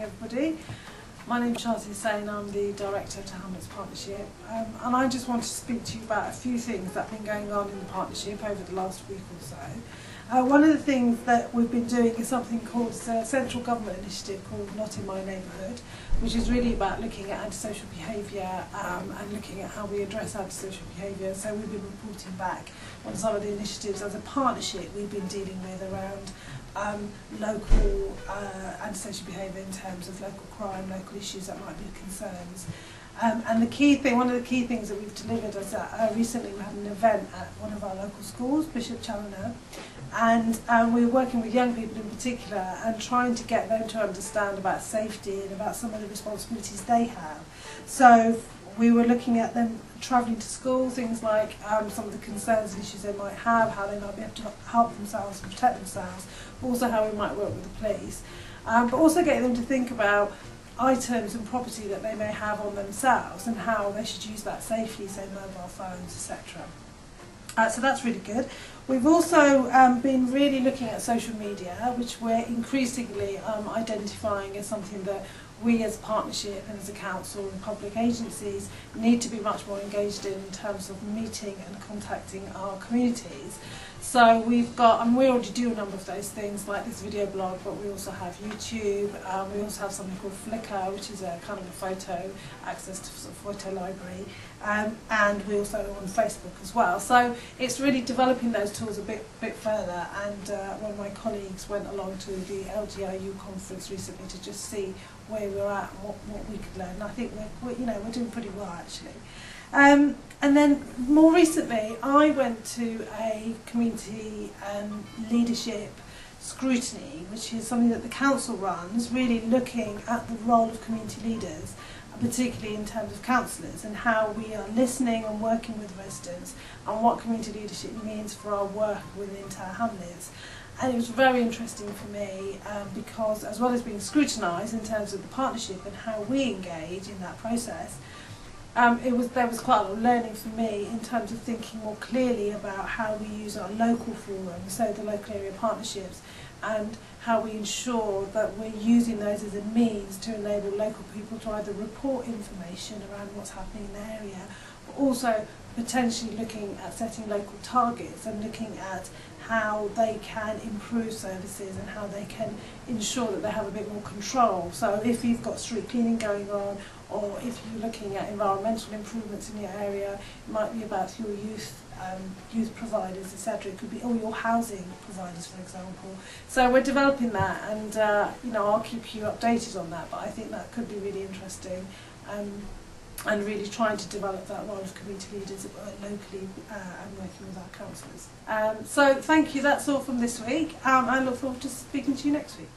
everybody. My name's Shazia Vidblog, I'm the Director of Hamlet's Partnership, and I just wanted to speak to you about a few things that have been going on in the partnership over the last week or so. One of the things that we've been doing is something called a central government initiative called Not in My Neighbourhood, which is really about looking at antisocial behaviour and looking at how we address antisocial behaviour. So we've been reporting back on some of the initiatives as a partnership we've been dealing with around local antisocial behaviour in terms of local crime, local issues that might be concerns. And the key thing, one of the key things that we've delivered is that recently we had an event at one of our local schools, Bishop Challoner, and we were working with young people in particular and trying to get them to understand about safety and about some of the responsibilities they have. So we were looking at them travelling to school, things like some of the concerns and issues they might have, how they might be able to help themselves and protect themselves, but also how we might work with the police. But also getting them to think about items and property that they may have on themselves and how they should use that safely, say mobile phones, etc. So that's really good. We've also been really looking at social media, which we're increasingly identifying as something that we as a partnership and as a council and public agencies need to be much more engaged in terms of meeting and contacting our communities. So we've got, and we already do a number of those things like this video blog, but we also have YouTube, we also have something called Flickr, which is a kind of a photo, access to sort of photo library, and we also are on Facebook as well. So it's really developing those tools a bit further, and one of my colleagues went along to the LGIU conference recently to just see where we're at and what we could learn. And I think we're doing pretty well actually. And then more recently, I went to a community leadership scrutiny, which is something that the council runs, really looking at the role of community leaders, particularly in terms of councillors, and how we are listening and working with residents and what community leadership means for our work within Tower Hamlets. And it was very interesting for me because, as well as being scrutinised in terms of the partnership and how we engage in that process, there was quite a lot of learning for me in terms of thinking more clearly about how we use our local forums, so the local area partnerships, and how we ensure that we're using those as a means to enable local people to either report information around what's happening in the area, but also potentially looking at setting local targets and looking at how they can improve services and how they can ensure that they have a bit more control. So if you've got street cleaning going on, or if you're looking at environmental improvements in your area, it might be about your youth providers, etc. It could be your housing providers, for example. So we're developing that, and I'll keep you updated on that. But I think that could be really interesting, and really trying to develop that role of community leaders locally and working with our councillors. So thank you. That's all from this week. I look forward to speaking to you next week.